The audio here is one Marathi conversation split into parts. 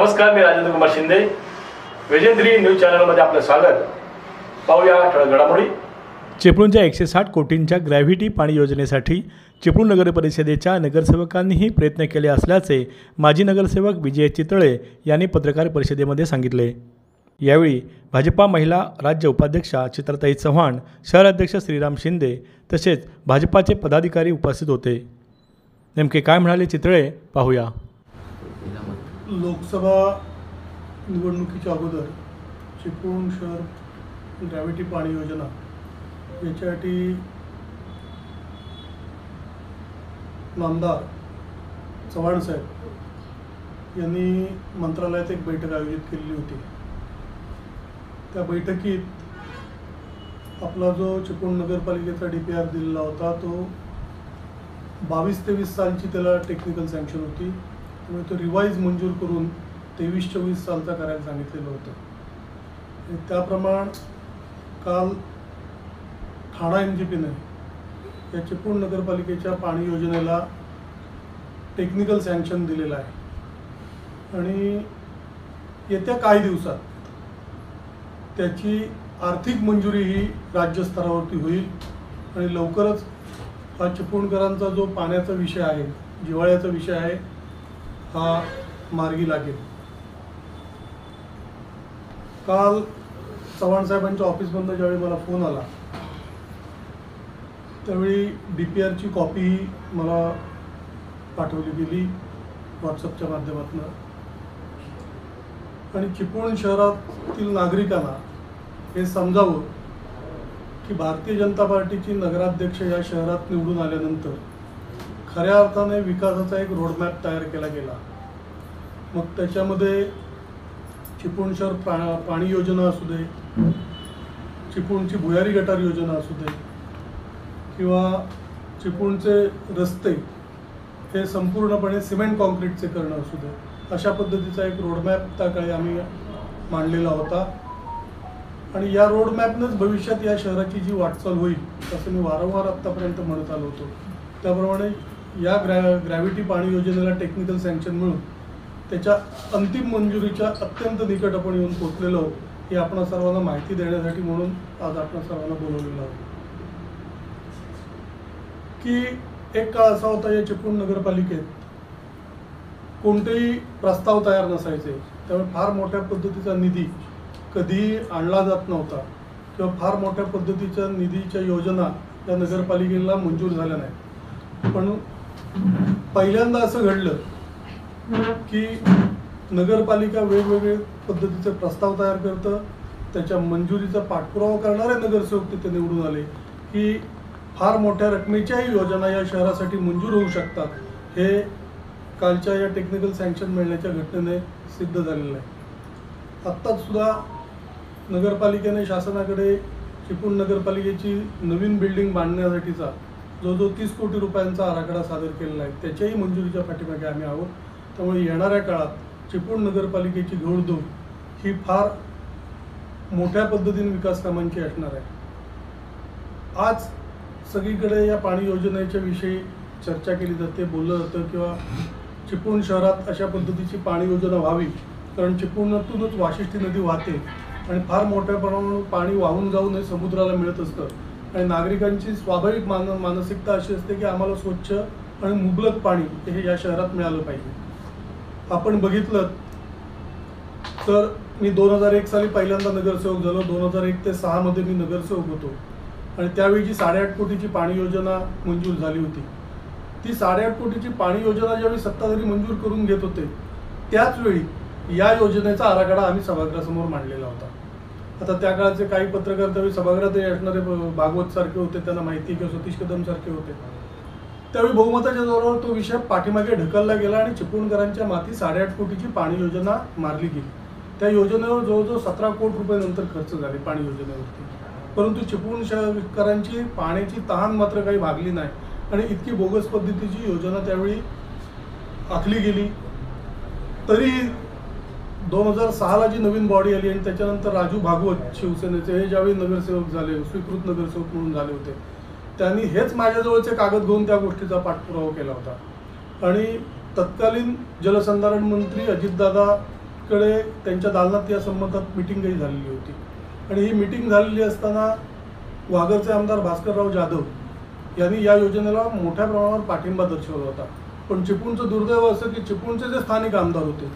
नमस्कार, मी राजेंद्र कुमार शिंदे. वेजेंद्री न्यूज चॅनलमध्ये आपलं स्वागत. पाहूया ठळक घडामोडी. चिपळूणच्या 160 कोटींच्या ग्रॅव्हिटी पाणी योजनेसाठी चिपळूण नगर परिषदेच्या नगरसेवकांनीही प्रयत्न केले असल्याचे माजी नगरसेवक विजय चितळे यांनी पत्रकार परिषदेमध्ये सांगितले. यावेळी भाजपा महिला राज्य उपाध्यक्षा चित्रताई चव्हाण, शहर अध्यक्ष श्रीराम शिंदे तसेच भाजपाचे पदाधिकारी उपस्थित होते. नेमके काय म्हणाले चितळे पाहूया. लोकसभा निवडणुकीच्या अगोदर चिपळूण शहर ग्रॅव्हिटी पाणी योजना याच्यासाठी नामदार चव्हाण साहेब यांनी मंत्रालयात एक बैठक आयोजित केलेली होती. त्या बैठकीत आपला जो चिपळूण नगरपालिकेचा DPR दिलेला होता तो 22-23 सालची त्याला टेक्निकल सँक्शन होती. त्यामुळे तो रिवाईज मंजूर करून 23-24 सालचा करायला सांगितलेलं होतं. त्याप्रमाणे काल ठाणा MGPने या चिपळूण नगरपालिकेच्या पाणी योजनेला टेक्निकल सँक्शन दिलेलं आहे आणि येत्या काही दिवसात त्याची आर्थिक मंजुरी ही राज्यस्तरावरती होईल आणि लवकरच हा चिपळूणकरांचा जो पाण्याचा विषय आहे, जिव्हाळ्याचा विषय आहे, हा मार्गी लागेल. काल चव्हाण साहेबांच्या ऑफिसमधून ज्यावेळी मला फोन आला त्यावेळी DPRची कॉपी मला पाठवली गेली व्हॉट्सअपच्या माध्यमातून आणि चिपळूण शहरातील नागरिकांना हे समजावं की भारतीय जनता पार्टीची नगराध्यक्ष या शहरात निवडून आल्यानंतर खऱ्या अर्थाने विकासाचा एक रोडमॅप तयार केला गेला. मग त्याच्यामध्ये चिपळूण शहर पाणी योजना असू दे, चिपळूणची भुयारी गटार योजना असू दे किंवा चिपळूणचे रस्ते हे संपूर्णपणे सिमेंट कॉन्क्रीटचे करणं असू दे, अशा पद्धतीचा एक रोडमॅप त्या काळी आम्ही मांडलेला होता आणि या रोडमॅपनंच भविष्यात या शहराची जी वाटचाल होईल असं मी वारंवार आत्तापर्यंत म्हणत आलो होतो. त्याप्रमाणे या ग्रॅव्हिटी पाणी योजनेला टेक्निकल सँक्शन मिळून त्याच्या अंतिम मंजुरीच्या अत्यंत निकट आपण येऊन पोचलेलो आहोत हे आपण सर्वांना माहिती देण्यासाठी म्हणून आज आपण सर्वांना बोलवलेलं आहोत. की एक काळ असा होता या चिपळूण नगरपालिकेत कोणतेही प्रस्ताव तयार नसायचे, त्यामुळे फार मोठ्या पद्धतीचा निधी कधीही आणला जात नव्हता किंवा फार मोठ्या पद्धतीच्या निधीच्या योजना या नगरपालिकेला मंजूर झाल्या नाही. पण पहिल्यांदा असं घडलं की नगरपालिका वेगवेगळे पद्धतीचे प्रस्ताव तयार करतं, त्याच्या मंजुरीचा पाठपुरावा करणारे नगरसेवक तिथे निवडून आले की फार मोठ्या रकमेच्याही योजना या शहरासाठी मंजूर होऊ शकतात. हे कालच्या या टेक्निकल सँक्शन मिळण्याच्या घटनेने सिद्ध झालेलं आहे. आत्ताच सुद्धा नगरपालिकेने शासनाकडे चिपळूण नगरपालिकेची नवीन बिल्डिंग बांधण्यासाठीचा जो 30 कोटी रुपयांचा आराखडा सादर केलेला आहे त्याच्याही मंजुरीच्या पाठीमागे आम्ही आहोत. त्यामुळे येणाऱ्या काळात चिपळूण नगरपालिकेची घोडदौड ही फार मोठ्या पद्धतीने विकास कामांची असणार आहे. आज सगळीकडे या पाणी योजनेच्या विषयी चर्चा केली जाते, बोललं जातं किंवा चिपळूण शहरात अशा पद्धतीची पाणी योजना व्हावी कारण चिपळूणातूनच वाशिष्ठी नदी वाहते आणि फार मोठ्या प्रमाणात पाणी वाहून जाऊन हे समुद्राला मिळत असतं आणि नागरिकांची स्वाभाविक मानसिकता अशी असते की आम्हाला स्वच्छ आणि मुबलक पाणी हे या शहरात मिळालं पाहिजे. आपण बघितलं तर मी 2001 साली पहिल्यांदा नगरसेवक झालो. 2001 ते 6 मध्ये मी नगरसेवक होतो आणि त्यावेळीची 8.5 कोटीची पाणी योजना मंजूर झाली होती. ती 8.5 कोटीची पाणी योजना ज्यावेळी सत्ताधारी मंजूर करून घेत होते त्याचवेळी या योजनेचा आराखडा आम्ही सभागृहासमोर मांडलेला होता. आता त्या काळाचे काही पत्रकार त्यावेळी सभागृहात असणारे भागवत सारखे होते, त्यांना माहिती किंवा सतीश कदम सारखे होते. त्यावेळी बहुमताच्या जोरावर तो विषय पाठीमागे ढकलला गेला आणि चिपळूणकरांच्या माथी 8.5 कोटीची पाणी योजना मारली गेली. त्या योजनेवर जवळजवळ 17 कोटी रुपये नंतर खर्च झाले पाणी योजनेवरती, परंतु चिपळूण शहरकरांची पाण्याची तहान मात्र काही भागली नाही आणि इतकी बोगस पद्धतीची योजना त्यावेळी आखली गेली. तरी 2006ला जी नवीन बॉडी आली आणि त्याच्यानंतर राजू भागवत शिवसेनेचे हे ज्यावेळी नगरसेवक झाले, स्वीकृत नगरसेवक म्हणून झाले होते, त्यांनी हेच माझ्याजवळचे कागद घेऊन त्या गोष्टीचा पाठपुरावा केला होता आणि तत्कालीन जलसंधारण मंत्री अजितदादा कडे त्यांच्या दालनात या संबंधात मिटिंगही झालेली होती आणि ही मिटिंग झालेली असताना वाघरचे आमदार भास्करराव जाधव यांनी या योजनेला मोठ्या प्रमाणावर पाठिंबा दर्शवला होता. पण चिपळूणचं दुर्दैव असं की चिपळूणचे जे स्थानिक आमदार होते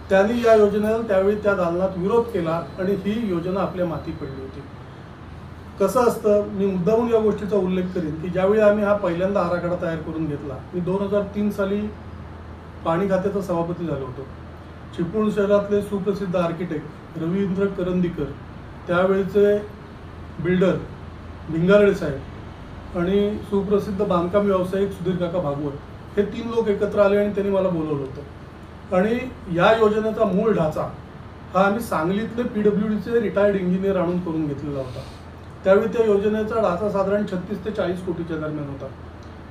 त्यांनी या योजनेला त्यावेळी त्या दालनात विरोध केला आणि ही योजना आपल्या माती पडली होती. कसं असतं, मी मुद्दामून या गोष्टीचा उल्लेख करीन की ज्यावेळी आम्ही हा पहिल्यांदा आराखडा तयार करून घेतला, मी 2003 साली पाणी खात्याचा सभापती झालो होतो. चिपळूण शहरातले सुप्रसिद्ध आर्किटेक्ट रवींद्र करंदीकर, त्यावेळेचे बिल्डर भिंगारडे साहेब आणि सुप्रसिद्ध बांधकाम व्यावसायिक सुधीर काका भागवत हे 3 लोक एकत्र आले आणि त्यांनी मला बोलवलं होतं. आणि या योजनेचा मूळ ढाचा हा आम्ही सांगलीतले PWDचे रिटायर्ड इंजिनियर आणून करून घेतलेला होता. त्यावेळी त्या योजनेचा ढाचा साधारण 36 ते 40 कोटीच्या दरम्यान होता.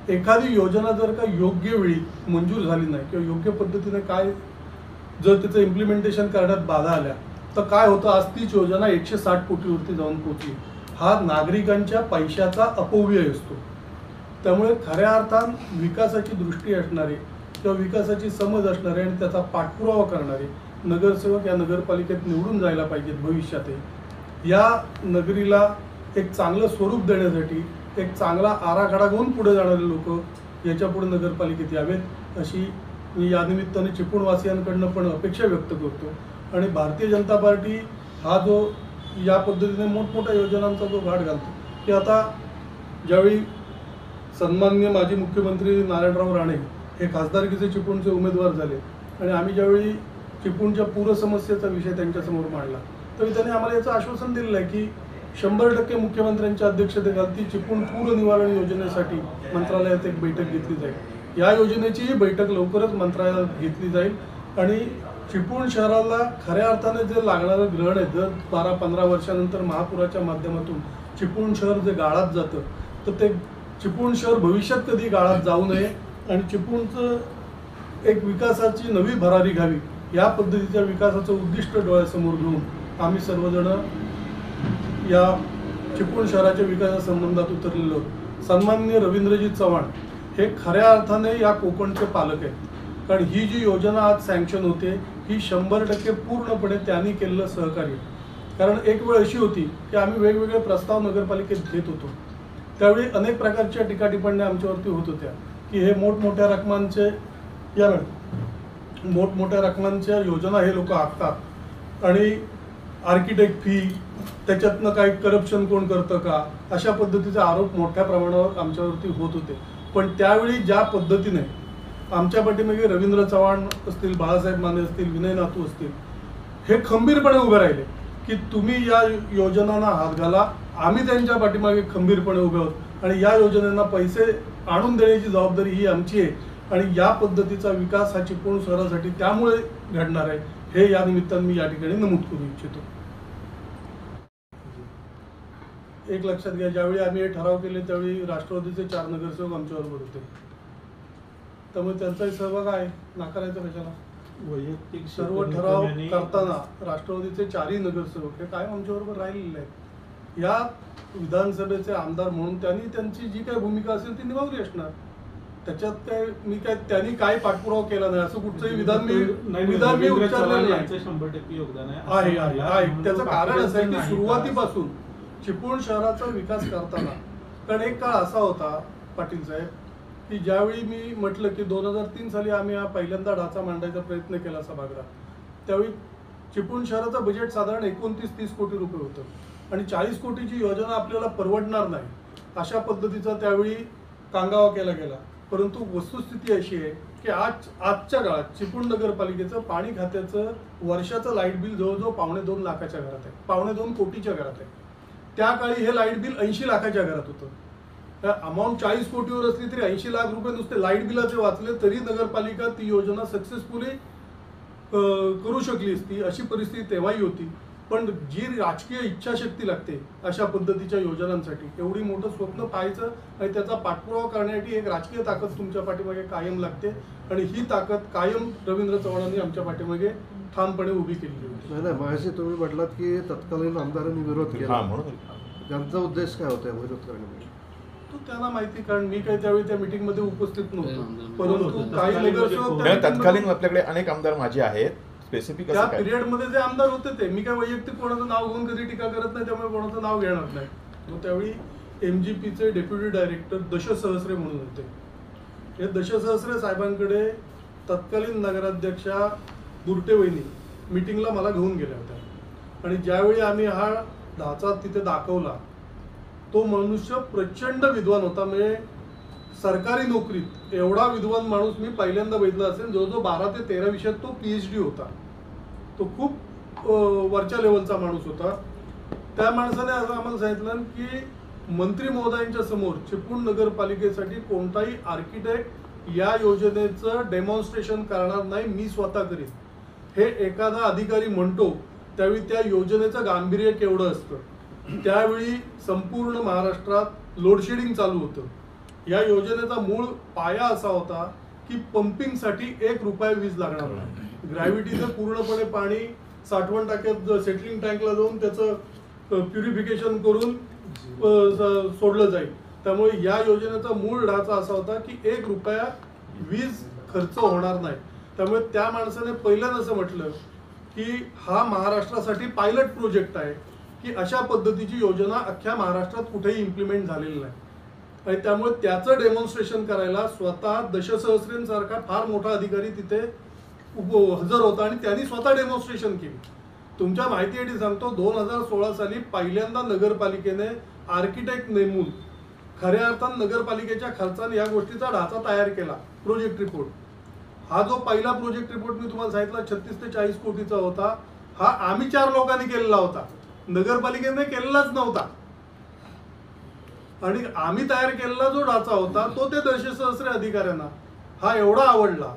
एखादी योजना जर का योग्य वेळी मंजूर झाली नाही किंवा योग्य पद्धतीने काय जर त्याचं इम्प्लिमेंटेशन करण्यात बाधा आल्या तर काय होतं, आज तीच योजना 160 कोटीवरती जाऊन पोहोचली. हा नागरिकांच्या पैशाचा अपव्यय असतो. त्यामुळे खऱ्या अर्थानं विकासाची दृष्टी असणारे किंवा विकासाची समज असणारे आणि त्याचा पाठपुरावा करणारे नगरसेवक या नगरपालिकेत निवडून जायला पाहिजेत भविष्यातही. या नगरीला एक चांगलं स्वरूप देण्यासाठी एक चांगला आराखडा घेऊन पुढे जाणारे लोक याच्या पुढे नगरपालिकेत यावेत अशी मी या निमित्ताने चिपळूणवासियांकडनं पण अपेक्षा व्यक्त करतो. आणि भारतीय जनता पार्टी हा जो या पद्धतीने मोठमोठ्या योजनांचा जो घाट घालतो की आता ज्यावेळी सन्माननीय माजी मुख्यमंत्री नारायणराव राणे हे खासदारकीचे चिपळूणचे उमेदवार झाले आणि आम्ही ज्यावेळी चिपळूणच्या पूरसमस्येचा विषय त्यांच्यासमोर मांडला तरी त्यांनी आम्हाला याचं आश्वासन दिलेलं आहे की 100% मुख्यमंत्र्यांच्या अध्यक्षतेखाली चिपळूण पूर निवारण योजनेसाठी मंत्रालयात एक बैठक घेतली जाईल. या योजनेचीही बैठक लवकरच मंत्रालयात घेतली जाईल आणि चिपळूण शहराला खऱ्या अर्थाने जे लागणारं ग्रहण आहे, जर 12-15 वर्षानंतर महापुराच्या माध्यमातून चिपळूण शहर जे गाळात जातं तर ते चिपळूण शहर भविष्यात कधी गाळात जाऊ नये आणि चिपळूणचं एक विकासाची नवी भरारी घ्यावी या पद्धतीच्या विकासाचं उद्दिष्ट डोळ्यासमोर घेऊन आम्ही सर्वजण या चिपळूण शहराच्या विकासासंबंधात उतरलेलो. सन्माननीय रवींद्रजी चव्हाण हे खऱ्या अर्थाने या कोकणचे पालक आहेत. कारण ही जी योजना आज सँक्शन होते ही 100% पूर्णपणे त्यांनी केलेलं सहकार्य. कारण एक वेळ अशी होती की आम्ही वेगवेगळे प्रस्ताव नगरपालिकेत घेत होतो, त्यावेळी अनेक प्रकारच्या टीकाटिप्पण्या आमच्यावरती होत होत्या की हे मोठमोठ्या रकमांच्या योजना हे लोक आखतात आणि आर्किटेक्ट फी त्याच्यातनं काही करप्शन कोण करतं का, अशा पद्धतीचे आरोप मोठ्या प्रमाणावर आमच्यावरती होत होते. पण त्यावेळी ज्या पद्धतीने आमच्या पाठीमागे रवींद्र चव्हाण असतील, बाळासाहेब माने असतील, विनय नातू असतील, हे खंबीरपणे उभे राहिले की तुम्ही या योजनांना हात घाला, आम्ही त्यांच्या पाठीमागे खंबीरपणे उभे आहोत आणि या योजनांना पैसे आणून देण्याची जबाबदारी ही आमची आहे आणि या पद्धतीचा विकास हा चिपळूण शहरासाठी त्यामुळे घडणार आहे हे या निमित्ताने मी या ठिकाणी नमूद करू इच्छितो. एक लक्षात घ्या, ज्यावेळी आम्ही हे ठराव केले त्यावेळी राष्ट्रवादीचे 4 नगरसेवक आमच्याबरोबर होते, त्यामुळे त्यांचाही सहभाग आहे, नाकारायचा कशाला. वैयक्तिक सर्व ठराव करताना राष्ट्रवादीचे 4ही नगरसेवक हे कायम आमच्याबरोबर राहिलेले आहेत. या विधानसभेचे आमदार म्हणून त्यांनी त्यांची जी काही भूमिका असेल ती निभावली असणार. त्याच्यात काय त्यांनी काय पाठपुरावा केला नाही असं कुठचंही विधान मी उच्चारलेलं नाही. 100% योगदान आहे. त्याचं कारण असं आहे की सुरुवातीपासून चिपळूण शहराचा विकास करताना, कारण एक काळ असा होता पाटील साहेब की ज्यावेळी मी म्हटलं की 2003 साली आम्ही हा पहिल्यांदा ढाचा मांडायचा प्रयत्न केला सभागृहात, त्यावेळी चिपळूण शहराचं बजेट साधारण 29-30 कोटी रुपये होतं आणि 40 कोटीची योजना आपल्याला परवडणार नाही अशा पद्धतीचा त्यावेळी कांगावा केला गेला. परंतु वस्तुस्थिती अशी आहे की आजच्या काळात चिपळूण नगरपालिकेचं पाणी खात्याचं वर्षाचं लाईट बिल जवळजवळ 2.25 लाखाच्या घरात आहे, 2.25 कोटीच्या घरात आहे. त्या काळी हे लाईट बिल 80 लाखाच्या घरात होतं. त्या अमाऊंट 40 कोटीवर असली तरी 80 लाख रुपये नुसते लाईट बिलाचे वाचले तरी नगरपालिका ती योजना सक्सेसफुली करू शकली असती, अशी परिस्थिती तेव्हाही होती. पण जी राजकीय इच्छाशक्ती लागते अशा पद्धतीच्या योजनांसाठी, एवढी मोठं स्वप्न पाहायचं आणि त्याचा पाठपुरावा करण्यासाठी एक राजकीय ताकद तुमच्या पाठीमागे कायम लागते आणि ही ताकद कायम रवींद्र चव्हाणांनी आमच्या पाठीमागे ठामपणे उभी केलेली होती. नाही, मगाशी तुम्ही म्हटलात की तत्कालीन आमदारांनी विरोध केला, त्यांचा उद्देश काय होता विरोध करण्यामध्ये? तो त्यांना माहिती, कारण मी काही त्यावेळी त्या मीटिंगमध्ये उपस्थित नव्हतो. परंतु काही नगरसेवक तत्कालीन आपल्याकडे अनेक आमदार माझे आहेत, स्पेसिफिक त्या पिरियडमध्ये जे आमदार होते ते, मी काय वैयक्तिक कोणाचं नाव घेऊन कधी टीका करत नाही, त्यामुळे कोणाचं नाव घेणार नाही. मग त्यावेळी MGPचे डेप्युटी डायरेक्टर दश सहस्रे म्हणून होते. हे दश सहस्रे साहेबांकडे तत्कालीन नगराध्यक्षा बुरटे वहिनी मीटिंगला मला घेऊन गेल्या होत्या. आणि ज्यावेळी आम्ही हा ढाचा तिथे दाखवला, तो मनुष्य प्रचंड विद्वान होता. म्हणजे सरकारी नोकरीत एवढा विद्वान माणूस मी पहिल्यांदा बघितला असेल. जवळजवळ 12 ते 13 विषयात तो PhD होता. तो खूप वरच्या लेवलचा माणूस होता. त्या माणसाने असं आम्हाला सांगितलं की मंत्री महोदयांच्या समोर चिपळूण नगरपालिकेसाठी कोणताही आर्किटेक्ट या योजनेचं डेमॉन्स्ट्रेशन करणार नाही, मी स्वतः करीन. हे एखादा अधिकारी म्हणतो त्यावेळी त्या योजनेचं गांभीर्य केवढं असतं. त्यावेळी संपूर्ण महाराष्ट्रात लोडशेडिंग चालू होतं. या योजनेचा मूळ पाया असा होता की पंपिंगसाठी 1 रुपया वीज लागणार नाही. ग्रॅव्हिटीचं पूर्णपणे पाणी साठवण टाक्यात सेटलिंग टँकला जाऊन त्याचं प्युरिफिकेशन करून सोडलं जाईल. त्यामुळे या योजनेचा मूळ ढाचा असा होता की 1 रुपया वीज खर्च होणार नाही. त्यामुळे त्या माणसाने पहिल्यांदा असं म्हटलं की हा महाराष्ट्रासाठी पायलट प्रोजेक्ट आहे की अशा पद्धतीची योजना अख्ख्या महाराष्ट्रात कुठेही इम्प्लिमेंट झालेली नाही. आणि त्यामुळे त्याचं डेमॉन्स्ट्रेशन करायला स्वतः दशसहस्रेंसारखा फार मोठा अधिकारी तिथे हजर होता आणि त्यांनी स्वतः डेमॉन्स्ट्रेशन केली. तुमच्या माहितीसाठी सांगतो, 2016 साली पहिल्यांदा नगरपालिकेने आर्किटेक्ट नेमून खऱ्या अर्थानं नगरपालिकेच्या खर्चाने या गोष्टीचा ढाचा तयार केला. प्रोजेक्ट रिपोर्ट, हा जो पहिला प्रोजेक्ट रिपोर्ट मी तुम्हाला सांगितला 36 ते 40 कोटीचा होता, हा आम्ही 4 लोकांनी केलेला होता, नगरपालिकेने केलेलाच नव्हता. आणि आम्ही तयार केलेला जो ढाचा होता तो ते दशसहस्रे अधिकाऱ्यांना हा एवढा आवडला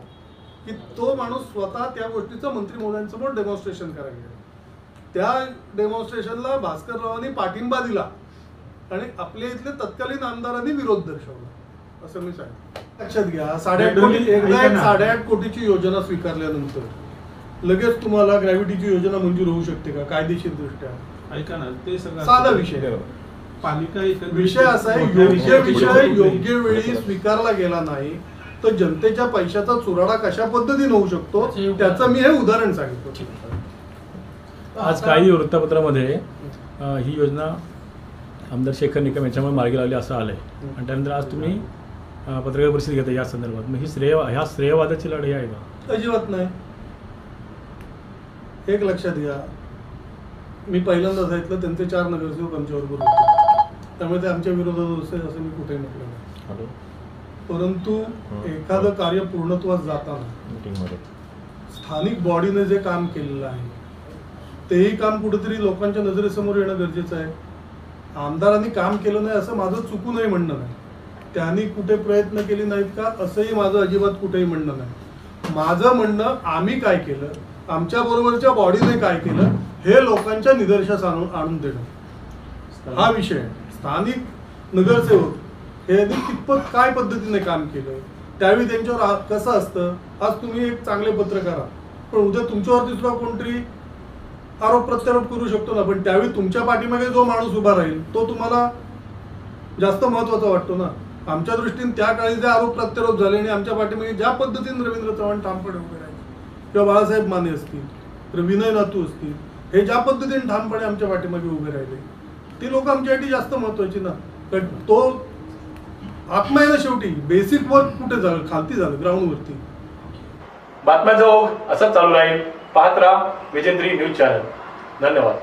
की तो माणूस स्वतः त्या गोष्टीचं मंत्री महोदयांसमोर डेमॉन्स्ट्रेशन करायला गेला. त्या डेमॉन्स्ट्रेशनला भास्कररावांनी पाठिंबा दिला आणि आपल्या इथले तत्कालीन आमदारांनी विरोध दर्शवला असं मी सांगतो. लक्षात घ्या, 8.5 कोटी, एकदा एक 8.5 कोटीची योजना स्वीकारल्यानंतर लगेच तुम्हाला ग्रॅव्हिटीची योजना मंजूर होऊ शकते का कायदेशीर दृष्ट्या? ऐका ना, ते सगळं साधा विषय. पालिका विषय असा आहे, योग्य विषय योग्य वेळी स्वीकारला गेला नाही तर जनतेच्या पैशाचा चुराडा कशा पद्धतीने होऊ शकतो त्याचं मी हे उदाहरण सांगितलं. आज काही वृत्तपत्रामध्ये ही योजना आमदार शेखर निकम याच्यामुळे मार्गी लावली असं आलंय आणि त्यानंतर आज तुम्ही पत्रकार परिषद घेता या संदर्भात. मग ही ह्या श्रेयवादाची लढाई आहे का? अजिबात नाही. एक लक्षात घ्या, मी पहिल्यांदा सांगितलं त्यांचे 4 नगरसेवक आमच्याबरोबर होते, त्यामुळे ते आमच्या विरोधात असते असं मी कुठेही म्हटलं नाही. परंतु एखादं कार्य पूर्णत्वास जाताना स्थानिक बॉडीने जे काम केलेलं आहे तेही काम कुठेतरी लोकांच्या नजरेसमोर येणं गरजेचं आहे. आमदारांनी काम केलं नाही असं माझं चुकूनही म्हणणं नाही, त्यांनी कुठे प्रयत्न केले नाहीत का असंही माझं अजिबात कुठेही म्हणणं नाही. माझं म्हणणं आम्ही काय केलं, आमच्या बरोबरच्या बॉडीने काय केलं हे लोकांच्या निदर्शनास आणून देणं हा विषय आहे. स्थानिक नगरसेवक हे कितपत काय पद्धतीने काम केलं त्यावेळी त्यांच्यावर कसं असतं. आज तुम्ही एक चांगले पत्रकार आहात पण उद्या तुमच्यावरती सुद्धा कोणतरी आरोप प्रत्यारोप करू शकतो ना, पण त्यावेळी तुमच्या पाठीमागे जो माणूस उभा राहील तो तुम्हाला जास्त महत्वाचा वाटतो ना. आमच्या दृष्टीने त्या काळी जे आरोप प्रत्यारोप झाले आणि आमच्या पाठीमागे ज्या पद्धतीने रवींद्र चव्हाण ठामपणे उभे राहिले किंवा बाळासाहेब माने असतील तर विनय नातू असतील, हे ज्या पद्धतीने ठामपणे आमच्या पाठीमागे उभे राहिले ती लोक आमच्यासाठी जास्त महत्वाची ना. कारण तो आत्मा आहे ना, शेवटी बेसिक वर्क कुठे झालं, खालती झालं, ग्राउंडवरती. बातम्यांचा ओघ असाच चालू राहील. पाहत राहा विजेंद्री न्यूज चॅनल. धन्यवाद.